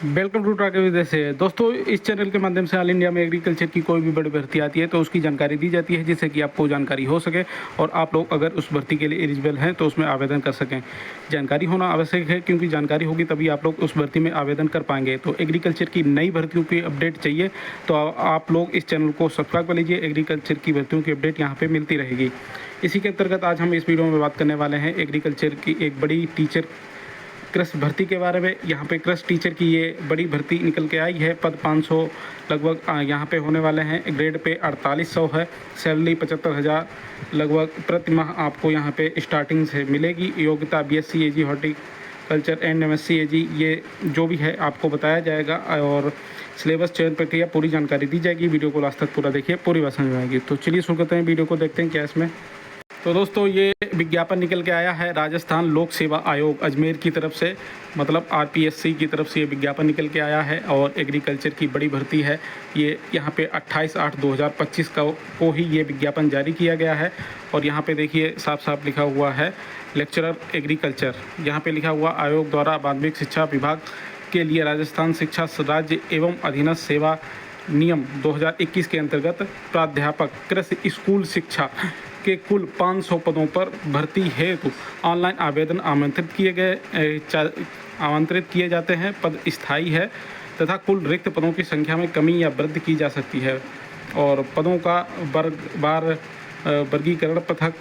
Welcome to track with से दोस्तों, इस चैनल के माध्यम से ऑल इंडिया में एग्रीकल्चर की कोई भी बड़ी भर्ती आती है तो उसकी जानकारी दी जाती है, जिससे कि आपको जानकारी हो सके और आप लोग अगर उस भर्ती के लिए एलिजिबल हैं तो उसमें आवेदन कर सकें। जानकारी होना आवश्यक है, क्योंकि जानकारी होगी तभी आप लोग उस भर्ती में आवेदन कर पाएंगे। तो एग्रीकल्चर की नई भर्तियों की अपडेट चाहिए तो आप लोग इस चैनल को सब्सक्राइब कर लीजिए। एग्रीकल्चर की भर्तियों की अपडेट यहाँ पर मिलती रहेगी। इसी के अंतर्गत आज हम इस वीडियो में बात करने वाले हैं एग्रीकल्चर की एक बड़ी टीचर कृषि भर्ती के बारे में। यहाँ पे कृषि टीचर की ये बड़ी भर्ती निकल के आई है। पद 500 लगभग यहाँ पे होने वाले हैं। ग्रेड पे 4800 है। सैलरी 75,000 लगभग प्रति माह आपको यहाँ पे स्टार्टिंग से मिलेगी। योग्यता BSc AG horticulture and MSc AG ये जो भी है आपको बताया जाएगा और सिलेबस चयन प्रक्रिया पूरी जानकारी दी जाएगी। वीडियो को लास्ट तक पूरा देखिए, पूरी बात समझ में आएगी। तो चलिए शुरू करते हैं, वीडियो को देखते हैं क्या इसमें। तो दोस्तों, ये विज्ञापन निकल के आया है राजस्थान लोक सेवा आयोग अजमेर की तरफ से, मतलब RPSC की तरफ से ये विज्ञापन निकल के आया है और एग्रीकल्चर की बड़ी भर्ती है। ये यहाँ पे 28/8/2025 को ही ये विज्ञापन जारी किया गया है। और यहाँ पे देखिए साफ साफ लिखा हुआ है लेक्चरर एग्रीकल्चर। यहाँ पे लिखा हुआ आयोग द्वारा माध्यमिक शिक्षा विभाग के लिए राजस्थान शिक्षा राज्य एवं अधीनस्थ सेवा नियम 2021 के अंतर्गत प्राध्यापक कृषि स्कूल शिक्षा के कुल 500 पदों पर भर्ती हेतु ऑनलाइन आवेदन आमंत्रित किए जाते हैं। पद स्थायी है तथा कुल रिक्त पदों की संख्या में कमी या वृद्धि की जा सकती है और पदों का वर्गीकरण पृथक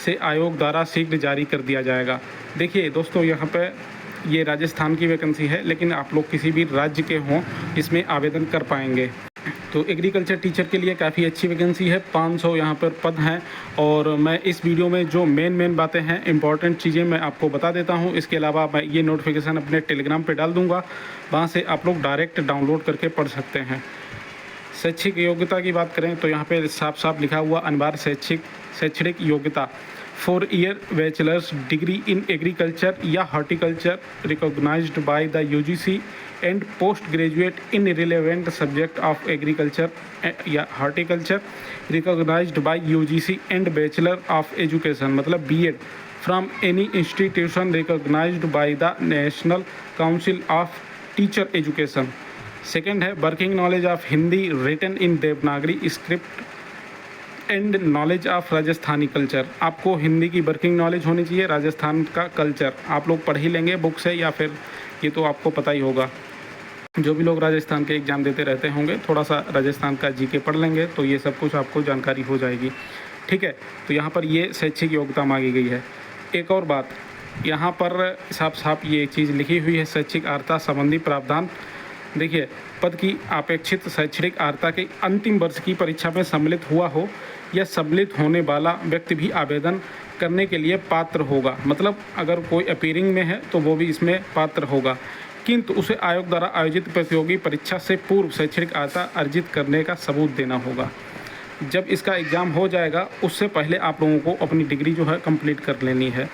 से आयोग द्वारा शीघ्र जारी कर दिया जाएगा। देखिए दोस्तों, यहाँ पे ये राजस्थान की वैकेंसी है, लेकिन आप लोग किसी भी राज्य के हों इसमें आवेदन कर पाएंगे। तो एग्रीकल्चर टीचर के लिए काफ़ी अच्छी वैकेंसी है। 500 यहाँ पर पद हैं और मैं इस वीडियो में जो मेन बातें हैं, इंपॉर्टेंट चीज़ें मैं आपको बता देता हूँ। इसके अलावा मैं ये नोटिफिकेशन अपने टेलीग्राम पे डाल दूँगा, वहाँ से आप लोग डायरेक्ट डाउनलोड करके पढ़ सकते हैं। शैक्षिक योग्यता की बात करें तो यहाँ पे साफ साफ लिखा हुआ अनिवार्य शैक्षणिक योग्यता 4 year bachelors degree in agriculture या horticulture recognised by the UGC and post graduate in relevant subject of agriculture या horticulture recognised by UGC and bachelor of education मतलब B.Ed from any institution recognised by the national council of teacher education. Second है working knowledge of Hindi written in Devanagari script and knowledge of Rajasthani culture. आपको हिंदी की working knowledge होनी चाहिए। राजस्थान का culture आप लोग पढ़ ही लेंगे बुक से, या फिर ये तो आपको पता ही होगा। जो भी लोग राजस्थान के एग्ज़ाम देते रहते होंगे, थोड़ा सा राजस्थान का GK पढ़ लेंगे तो ये सब कुछ आपको जानकारी हो जाएगी। ठीक है, तो यहाँ पर ये शैक्षिक योग्यता मांगी गई है। एक और बात, यहाँ पर साफ साफ ये चीज़ लिखी हुई है शैक्षिक अर्हता संबंधी प्रावधान। देखिए, पद की अपेक्षित शैक्षणिक अर्हता के अंतिम वर्ष की परीक्षा में सम्मिलित हुआ हो या सम्मिलित होने वाला व्यक्ति भी आवेदन करने के लिए पात्र होगा। मतलब अगर कोई अपीयरिंग में है तो वो भी इसमें पात्र होगा, किंतु उसे आयोग द्वारा आयोजित प्रतियोगी परीक्षा से पूर्व शैक्षणिक अर्हता अर्जित करने का सबूत देना होगा। जब इसका एग्ज़ाम हो जाएगा उससे पहले आप लोगों को अपनी डिग्री जो है कंप्लीट कर लेनी है।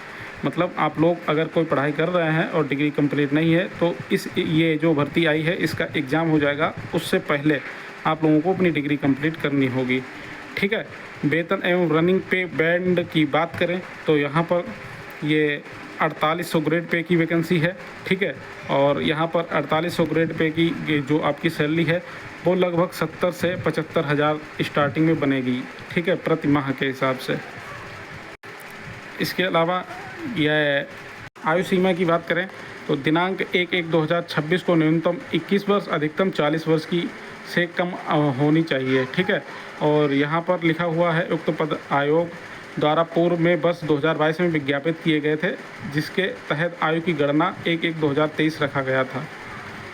मतलब आप लोग अगर कोई पढ़ाई कर रहे हैं और डिग्री कंप्लीट नहीं है तो ये जो भर्ती आई है इसका एग्ज़ाम हो जाएगा, उससे पहले आप लोगों को अपनी डिग्री कंप्लीट करनी होगी। ठीक है, वेतन एवं रनिंग पे बैंड की बात करें तो यहाँ पर ये 4800 ग्रेड पे की वैकेंसी है। ठीक है, और यहाँ पर 4800 ग्रेड पे की जो आपकी सैलरी है वो लगभग 70 से 75,000 स्टार्टिंग में बनेगी। ठीक है, प्रति माह के हिसाब से। इसके अलावा यह आयु सीमा की बात करें तो दिनांक 1/1/2026 को न्यूनतम 21 वर्ष अधिकतम 40 वर्ष की से कम होनी चाहिए। ठीक है, और यहाँ पर लिखा हुआ है उक्त पद आयोग द्वारा पूर्व में वर्ष 2022 में विज्ञापित किए गए थे, जिसके तहत आयु की गणना 1/1/2023 रखा गया था।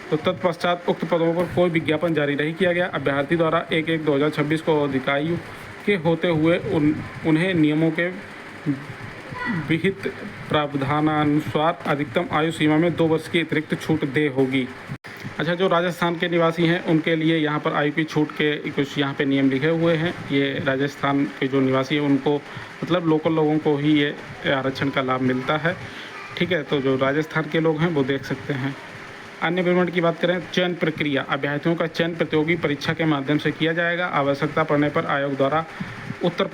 तो तत्पश्चात उक्त पदों पर कोई विज्ञापन जारी नहीं किया गया। अभ्यर्थी द्वारा 1/1/2026 को अधिकायु के होते हुए उन्हें नियमों के विहित प्रावधानानुसार अधिकतम आयु सीमा में 2 वर्ष की अतिरिक्त छूट दे होगी। अच्छा, जो राजस्थान के निवासी हैं उनके लिए यहाँ पर आयु की छूट के कुछ यहाँ पे नियम लिखे हुए हैं। ये राजस्थान के जो निवासी हैं उनको, मतलब लोकल लोगों को ही ये आरक्षण का लाभ मिलता है। ठीक है, तो जो राजस्थान के लोग हैं वो देख सकते हैं। अन्य विवरण की बात करें, चयन प्रक्रिया। अभ्यर्थियों का चयन प्रतियोगी परीक्षा के माध्यम से किया जाएगा। आवश्यकता पड़ने पर आयोग द्वारा उत्तर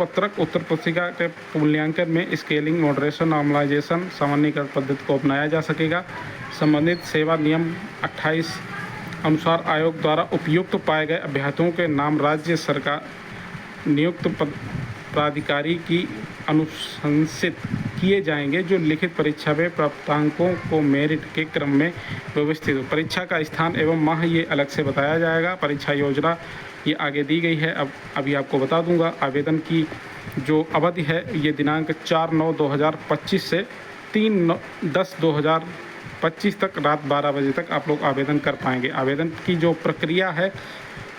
पुस्तिका के मूल्यांकन में स्केलिंग, मॉडरेशन, नॉर्मलाइजेशन, सामान्यीकरण पद्धति को अपनाया जा सकेगा। संबंधित सेवा नियम 28 अनुसार आयोग द्वारा उपयुक्त पाए गए अभ्यर्थियों के नाम राज्य सरकार नियुक्त प्राधिकारी की अनुशंसित किए जाएंगे, जो लिखित परीक्षा में प्राप्तांकों को मेरिट के क्रम में व्यवस्थित हो। परीक्षा का स्थान एवं माह ये अलग से बताया जाएगा। परीक्षा योजना ये आगे दी गई है, अब अभी आपको बता दूंगा। आवेदन की जो अवधि है ये दिनांक 4/9/2025 से 3/10/2025 तक रात 12 बजे तक आप लोग आवेदन कर पाएंगे। आवेदन की जो प्रक्रिया है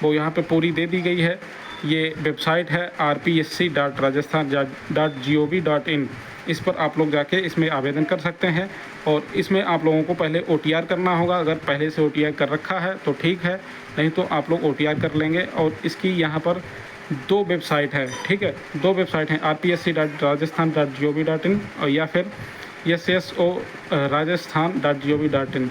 वो यहाँ पे पूरी दे दी गई है। ये वेबसाइट है rpsc.rajasthan.gov.in। इस पर आप लोग जाके इसमें आवेदन कर सकते हैं और इसमें आप लोगों को पहले OTR करना होगा। अगर पहले से OTR कर रखा है तो ठीक है, नहीं तो आप लोग OTR कर लेंगे। और इसकी यहाँ पर 2 वेबसाइट है, ठीक है, 2 वेबसाइट हैं, rpsc.rajasthan.gov.in और या फिर sso.rajasthan.gov.in।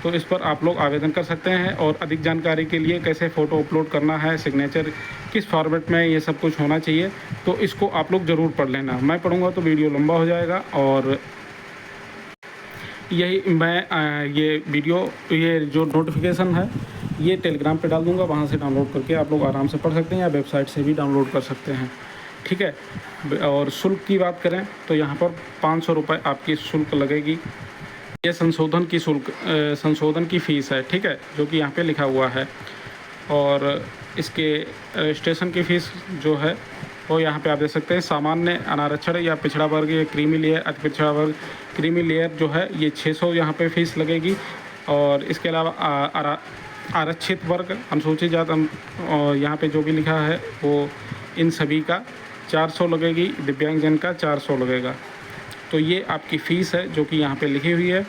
तो इस पर आप लोग आवेदन कर सकते हैं। और अधिक जानकारी के लिए कैसे फ़ोटो अपलोड करना है, सिग्नेचर किस फॉर्मेट में, ये सब कुछ होना चाहिए, तो इसको आप लोग ज़रूर पढ़ लेना। मैं पढ़ूंगा तो वीडियो लंबा हो जाएगा। और यही मैं ये वीडियो, ये जो नोटिफिकेशन है ये टेलीग्राम पे डाल दूंगा, वहाँ से डाउनलोड करके आप लोग आराम से पढ़ सकते हैं या वेबसाइट से भी डाउनलोड कर सकते हैं, ठीक है। और शुल्क की बात करें तो यहाँ पर 500 रुपये आपकी शुल्क लगेगी। ये संशोधन की फ़ीस है, ठीक है, जो कि यहाँ पे लिखा हुआ है। और इसके रजिस्ट्रेशन की फ़ीस जो है वो यहाँ पे आप देख सकते हैं। सामान्य, अनारक्षण या पिछड़ा वर्ग या क्रीमी लेयर, अति पिछड़ा वर्ग, क्रीमी लेयर जो है ये 600 यहाँ पे फ़ीस लगेगी। और इसके अलावा आरक्षित वर्ग, अनुसूचित जाति, और यहाँ पे जो भी लिखा है वो इन सभी का 400 लगेगी। दिव्यांगजन का 400 लगेगा। तो ये आपकी फ़ीस है जो कि यहाँ पे लिखी हुई है।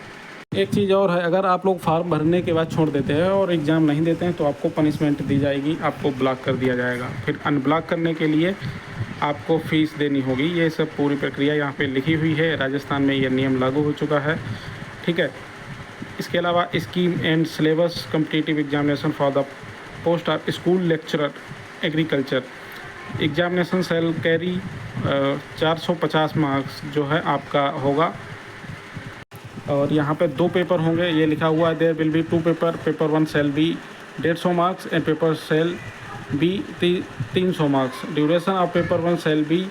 एक चीज़ और है, अगर आप लोग फॉर्म भरने के बाद छोड़ देते हैं और एग्ज़ाम नहीं देते हैं तो आपको पनिशमेंट दी जाएगी, आपको ब्लॉक कर दिया जाएगा। फिर अनब्लॉक करने के लिए आपको फ़ीस देनी होगी। ये सब पूरी प्रक्रिया यहाँ पे लिखी हुई है। राजस्थान में ये नियम लागू हो चुका है, ठीक है। इसके अलावा scheme and syllabus competitive examination for the post of school lecturer agriculture examination cell carry 450 marks जो है आपका होगा। और यहाँ पे 2 पेपर होंगे, ये लिखा हुआ है there will be 2 paper. Paper 1 shall be 150 marks and paper shall be 300 marks. Duration of paper 1 shall be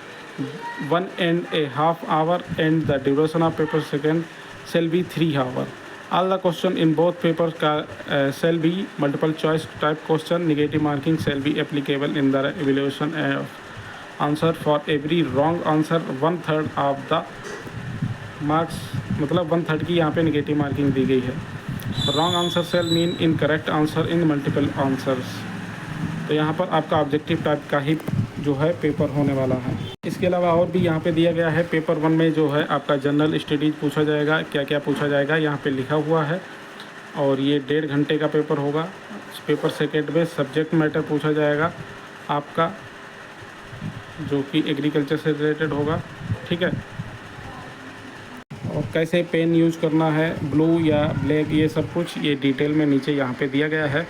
1.5 hour and the duration of paper 2 shall be 3 hours. All the question in both papers shall be multiple choice type question. Negative marking shall be applicable in the evaluation of answer. For every wrong answer 1/3 of the marks, मतलब 1/3 की यहाँ पे negative marking दी गई है। Wrong answer shall mean incorrect answer in multiple answers. तो यहाँ पर आपका ऑब्जेक्टिव टाइप का ही जो है पेपर होने वाला है। इसके अलावा और भी यहाँ पे दिया गया है। पेपर 1 में जो है आपका जनरल स्टडीज़ पूछा जाएगा, क्या क्या पूछा जाएगा यहाँ पे लिखा हुआ है। और ये 1.5 घंटे का पेपर होगा। पेपर 2 में सब्जेक्ट मैटर पूछा जाएगा आपका, जो कि एग्रीकल्चर से रिलेटेड होगा, ठीक है। और कैसे पेन यूज़ करना है, ब्लू या ब्लैक, ये सब कुछ ये डिटेल में नीचे यहाँ पे दिया गया है।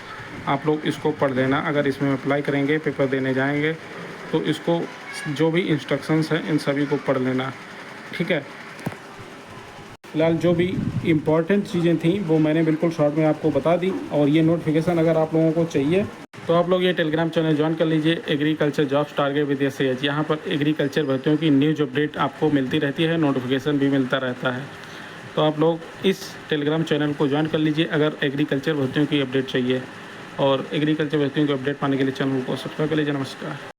आप लोग इसको पढ़ लेना। अगर इसमें अप्लाई करेंगे, पेपर देने जाएंगे तो इसको जो भी इंस्ट्रक्शंस हैं इन सभी को पढ़ लेना, ठीक है। फिलहाल जो भी इम्पॉर्टेंट चीज़ें थी वो मैंने बिल्कुल शॉर्ट में आपको बता दी। और ये नोटिफिकेशन अगर आप लोगों को चाहिए तो आप लोग ये टेलीग्राम चैनल ज्वाइन कर लीजिए, agriculture jobs target with SAH। यहाँ पर एग्रीकल्चर भर्तियों की न्यूज़ अपडेट आपको मिलती रहती है, नोटिफिकेशन भी मिलता रहता है। तो आप लोग इस टेलीग्राम चैनल को ज्वाइन कर लीजिए अगर एग्रीकल्चर भर्तियों की अपडेट चाहिए। और एग्रीकल्चर भर्तियों की अपडेट पाने के लिए चैनल को सब्सक्राइब कर लीजिए। नमस्कार।